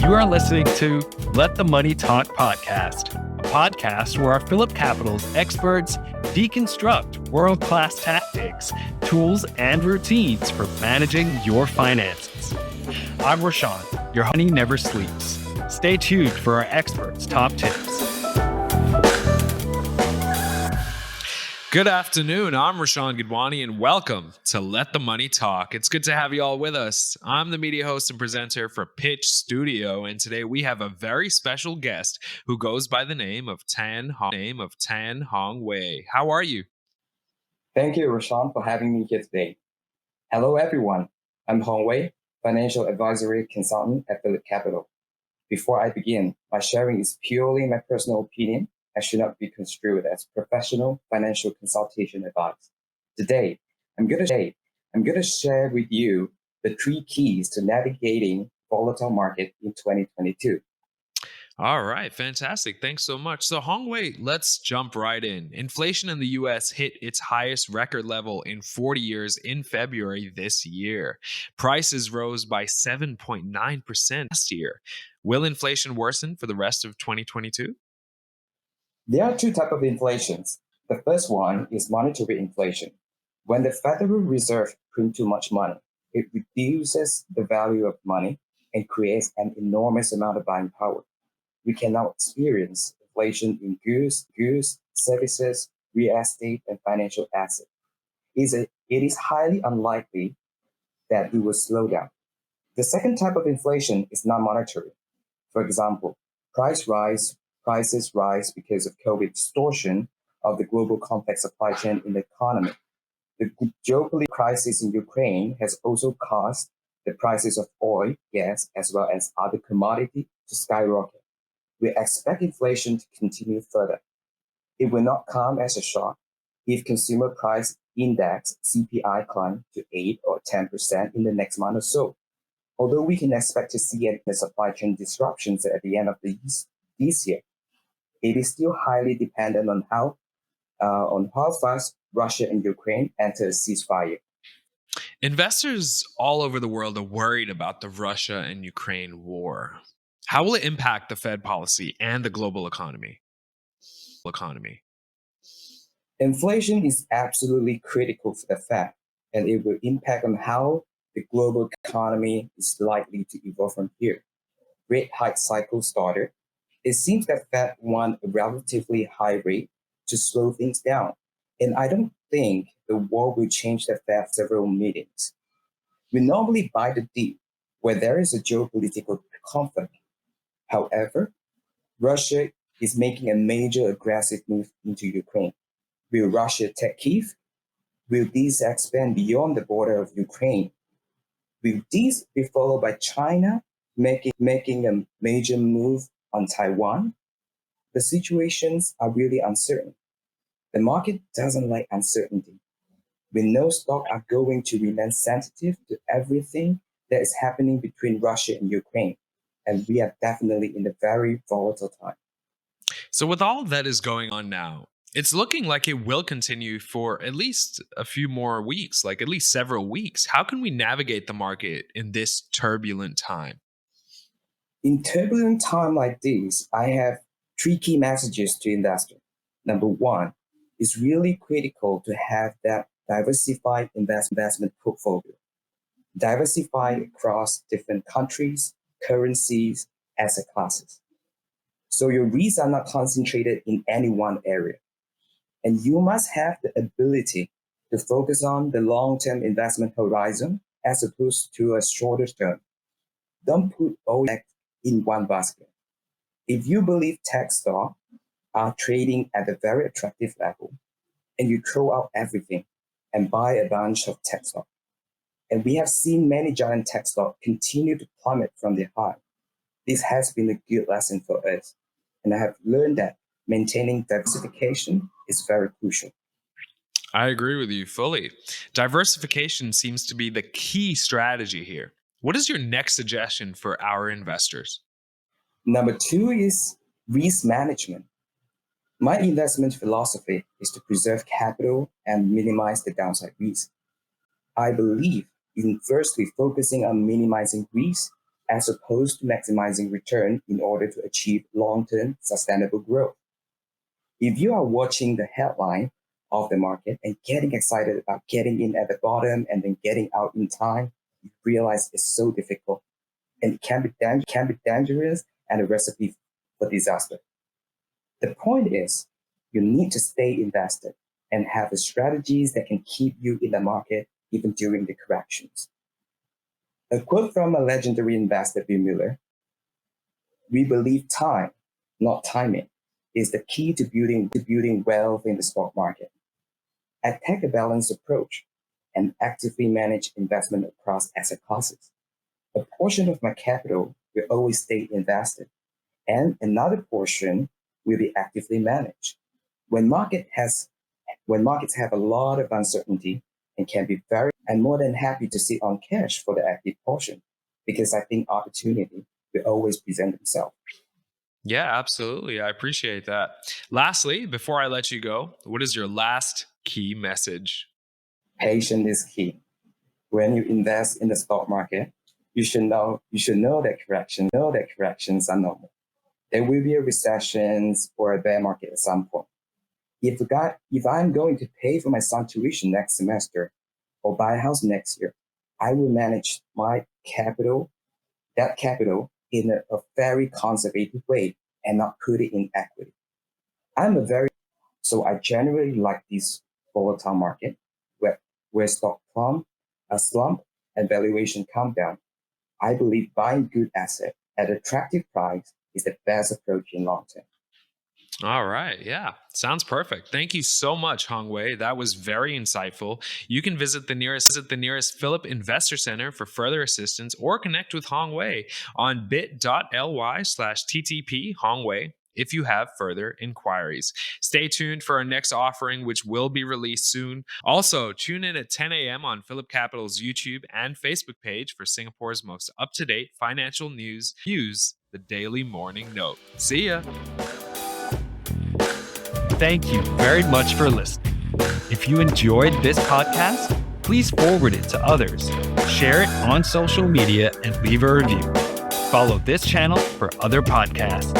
You are listening to Let the Money Talk podcast, a podcast where our PhillipCapital's experts deconstruct world-class tactics, tools, and routines for managing your finances. I'm Rashawn, your honey never sleeps. Stay tuned for our experts' top tips. Good afternoon. I'm Rashawn Gidwani, and welcome to Let the Money Talk. It's good to have you all with us. I'm the media host and presenter for Pitch Studio, and today we have a very special guest who goes by the name of Tan Hong Wei. How are you? Thank you, Rashawn, for having me here today. Hello, everyone. I'm Hong Wei, financial advisory consultant at PhillipCapital. Before I begin, my sharing is purely my personal opinion and should not be construed as professional financial consultation advice. Today, I'm going to share with you the 3 keys to navigating volatile market in 2022. All right, fantastic. Thanks so much. So Hong Wei, let's jump right in. Inflation in the US hit its highest record level in 40 years in February this year. Prices rose by 7.9% last year. Will inflation worsen for the rest of 2022? There are 2 types of inflations. The first one is monetary inflation. When the Federal Reserve prints too much money, it reduces the value of money and creates an enormous amount of buying power. We can now experience inflation in goods, services, real estate, and financial assets. It is highly unlikely that it will slow down. The second type of inflation is non-monetary. For example, prices rise because of COVID distortion of the global complex supply chain in the economy. The geopolitical crisis in Ukraine has also caused the prices of oil, gas, as well as other commodities to skyrocket. We expect inflation to continue further. It will not come as a shock if consumer price index CPI climb to 8 or 10% in the next month or so. Although we can expect to see the supply chain disruptions at the end of this year, it is still highly dependent on how fast Russia and Ukraine enter a ceasefire. Investors all over the world are worried about the Russia and Ukraine war. How will it impact the Fed policy and the global economy? Inflation is absolutely critical for the Fed, and it will impact on how the global economy is likely to evolve from here. Rate hike cycle started. It seems that Fed want a relatively high rate to slow things down, and I don't think the war will change the Fed several meetings. We normally buy the dip where there is a geopolitical conflict. However, Russia is making a major aggressive move into Ukraine. Will Russia take Kyiv? Will these expand beyond the border of Ukraine? Will these be followed by China making a major move on Taiwan? The situations are really uncertain. The market doesn't like uncertainty. We know stocks are going to remain sensitive to everything that is happening between Russia and Ukraine. And we are definitely in a very volatile time. So with all that is going on now, it's looking like it will continue for at least a few more weeks, like at least several weeks. How can we navigate the market in this turbulent time? In turbulent time like this, I have 3 key messages to investors. Number 1, it's really critical to have that diversified investment portfolio. Diversified across different countries, currencies, asset classes. So your risks are not concentrated in any one area. And you must have the ability to focus on the long-term investment horizon as opposed to a shorter term. Don't put all eggs in one basket. If you believe tech stocks are trading at a very attractive level, and you throw out everything and buy a bunch of tech stocks, and we have seen many giant tech stocks continue to plummet from their high. This has been a good lesson for us. And I have learned that maintaining diversification is very crucial. I agree with you fully. Diversification seems to be the key strategy here. What is your next suggestion for our investors? Number 2 is risk management. My investment philosophy is to preserve capital and minimize the downside risk. I believe in firstly focusing on minimizing risk as opposed to maximizing return in order to achieve long-term sustainable growth. If you are watching the headline of the market and getting excited about getting in at the bottom and then getting out in time, you realize it's so difficult and it can be dangerous and a recipe for disaster. The point is, you need to stay invested and have the strategies that can keep you in the market even during the corrections. A quote from a legendary investor, Bill Miller: "We believe time, not timing, is the key to building wealth in the stock market. I take a balanced approach and actively manage investment across asset classes. A portion of my capital will always stay invested, and another portion will be actively managed. When markets have a lot of uncertainty and can be I'm more than happy to sit on cash for the active portion because I think opportunity will always present itself." Yeah, absolutely. I appreciate that. Lastly, before I let you go, what is your last key message? Patience is key. When you invest in the stock market, you should know that corrections are normal. There will be a recession or a bear market at some point. If I'm going to pay for my son's tuition next semester or buy a house next year, I will manage my capital, in a very conservative way and not put it in equity. So I generally like this volatile market where stock slump and valuation come down. I believe buying good asset at attractive price is the best approach in long term. All right. Yeah. Sounds perfect. Thank you so much, Hongwei. That was very insightful. You can visit the nearest Phillip Investor Center for further assistance or connect with Hongwei on bit.ly/TTP Hongwei if you have further inquiries. Stay tuned for our next offering, which will be released soon. Also, tune in at 10 a.m. on PhillipCapital's YouTube and Facebook page for Singapore's most up-to-date financial news. Use the Daily Morning Note. See ya. Thank you very much for listening. If you enjoyed this podcast, please forward it to others, share it on social media, and leave a review. Follow this channel for other podcasts.